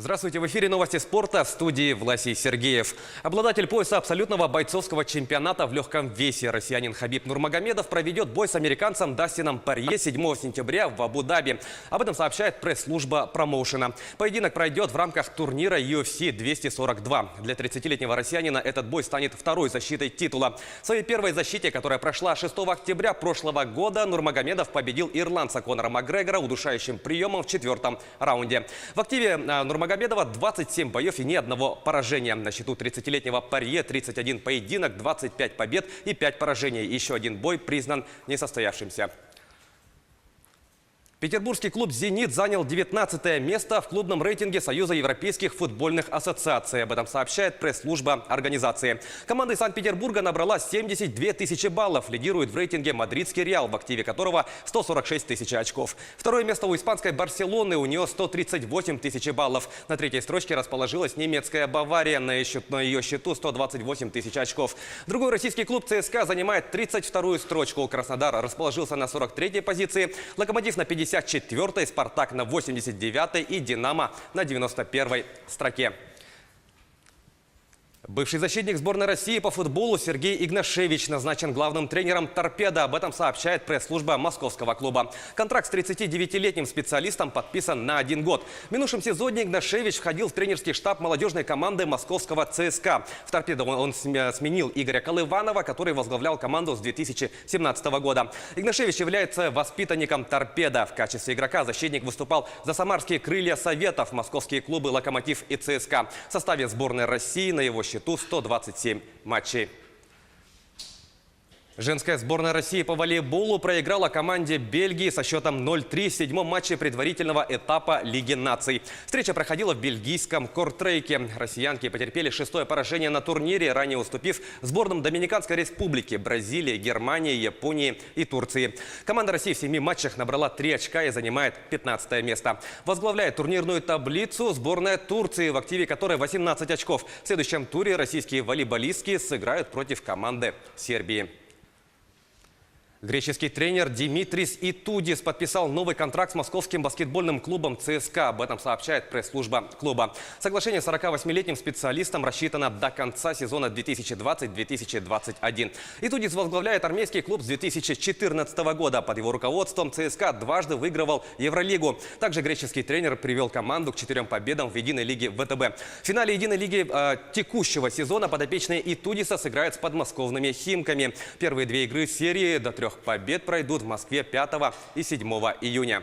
Здравствуйте, в эфире новости спорта, в студии Власий Сергеев. Обладатель пояса абсолютного бойцовского чемпионата в легком весе россиянин Хабиб Нурмагомедов проведет бой с американцем Дастином Порье 7 сентября в Абу-Даби. Об этом сообщает пресс-служба промоушена. Поединок пройдет в рамках турнира UFC 242. Для 30-летнего россиянина этот бой станет второй защитой титула. В своей первой защите, которая прошла 6 октября прошлого года, Нурмагомедов победил ирландца Конора Макгрегора удушающим приемом в 4-м раунде. В активе Нурмагомедова 27 боев и ни одного поражения. На счету 30-летнего Порье 31 поединок, 25 побед и 5 поражений. Еще один бой признан несостоявшимся. Петербургский клуб «Зенит» занял 19-е место в клубном рейтинге Союза европейских футбольных ассоциаций. Об этом сообщает пресс-служба организации. Команда из Санкт-Петербурга набрала 72 тысячи баллов. Лидирует в рейтинге мадридский «Реал», в активе которого 146 тысяч очков. Второе место у испанской «Барселоны», у нее 138 тысяч баллов. На третьей строчке расположилась немецкая «Бавария», на ее счету 128 тысяч очков. Другой российский клуб «ЦСКА» занимает 32-ю строчку. Краснодар расположился на 43-й позиции, «Локомотив» на 54-й, «Спартак» на 89-й и «Динамо» на 91-й строке. Бывший защитник сборной России по футболу Сергей Игнашевич назначен главным тренером «Торпедо». Об этом сообщает пресс-служба московского клуба. Контракт с 39-летним специалистом подписан на 1 год. В минувшем сезоне Игнашевич входил в тренерский штаб молодежной команды московского ЦСКА. В «Торпедо» он сменил Игоря Колыванова, который возглавлял команду с 2017 года. Игнашевич является воспитанником «Торпедо». В качестве игрока защитник выступал за самарские «Крылья Советов», московские клубы «Локомотив» и «ЦСКА». В составе сборной России на его счету 127 матчей. Женская сборная России по волейболу проиграла команде Бельгии со счетом 0-3 в 7-м матче предварительного этапа Лиги наций. Встреча проходила в бельгийском Кортрейке. Россиянки потерпели 6-е поражение на турнире, ранее уступив сборным Доминиканской республики, Бразилии, Германии, Японии и Турции. Команда России в 7 матчах набрала 3 очка и занимает 15-е место. Возглавляет турнирную таблицу сборная Турции, в активе которой 18 очков. В следующем туре российские волейболистки сыграют против команды Сербии. Греческий тренер Димитрис Итудис подписал новый контракт с московским баскетбольным клубом ЦСКА. Об этом сообщает пресс-служба клуба. Соглашение с 48-летним специалистом рассчитано до конца сезона 2020-2021. Итудис возглавляет армейский клуб с 2014 года. Под его руководством ЦСКА дважды выигрывал Евролигу. Также греческий тренер привел команду к 4 победам в единой лиге ВТБ. В финале единой лиги текущего сезона подопечные Итудиса сыграют с подмосковными «Химками». Первые 2 игры серии до 3 побед пройдут в Москве 5 и 7 июня.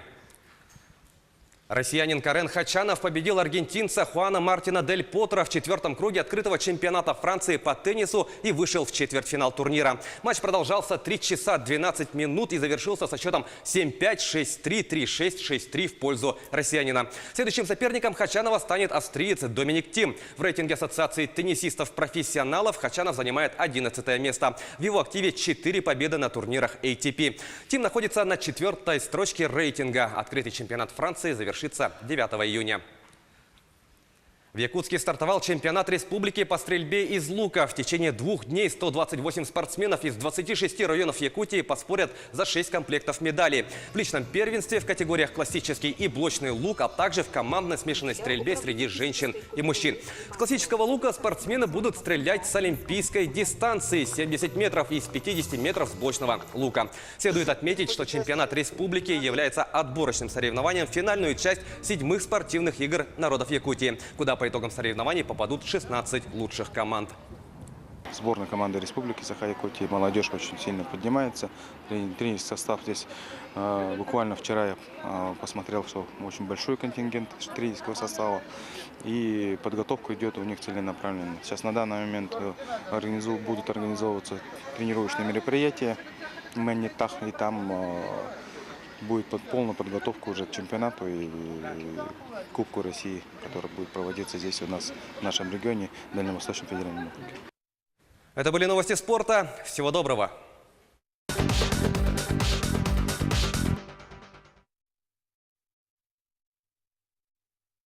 Россиянин Карен Хачанов победил аргентинца Хуана Мартина Дель Потро в 4-м круге открытого чемпионата Франции по теннису и вышел в четвертьфинал турнира. Матч продолжался 3 часа 12 минут и завершился со счетом 7-5, 6-3, 3-6, 6-3 в пользу россиянина. Следующим соперником Хачанова станет австриец Доминик Тим. В рейтинге Ассоциации теннисистов-профессионалов Хачанов занимает 11-е место. В его активе 4 победы на турнирах ATP. Тим находится на 4-й строчке рейтинга. Открытый чемпионат Франции завершится 9 июня. В Якутске стартовал чемпионат республики по стрельбе из лука. В течение 2 дней 128 спортсменов из 26 районов Якутии поспорят за 6 комплектов медалей. В личном первенстве в категориях классический и блочный лук, а также в командной смешанной стрельбе среди женщин и мужчин. С классического лука спортсмены будут стрелять с олимпийской дистанции 70 метров и с 50 метров с блочного лука. Следует отметить, что чемпионат республики является отборочным соревнованием в финальную часть 7-х спортивных игр народов Якутии, куда по итогам соревнований попадут 16 лучших команд. Сборная команды республики Саха-Якутии, молодежь очень сильно поднимается. Тренерский состав здесь буквально вчера я посмотрел, что очень большой контингент тренерского состава. И подготовка идет у них целенаправленно. Сейчас на данный момент будут организовываться тренировочные мероприятия в Мэннитах, и там будет полная подготовка уже к чемпионату и Кубку России, который будет проводиться здесь у нас, в нашем регионе, в Дальневосточном федеральном округе. Это были новости спорта. Всего доброго.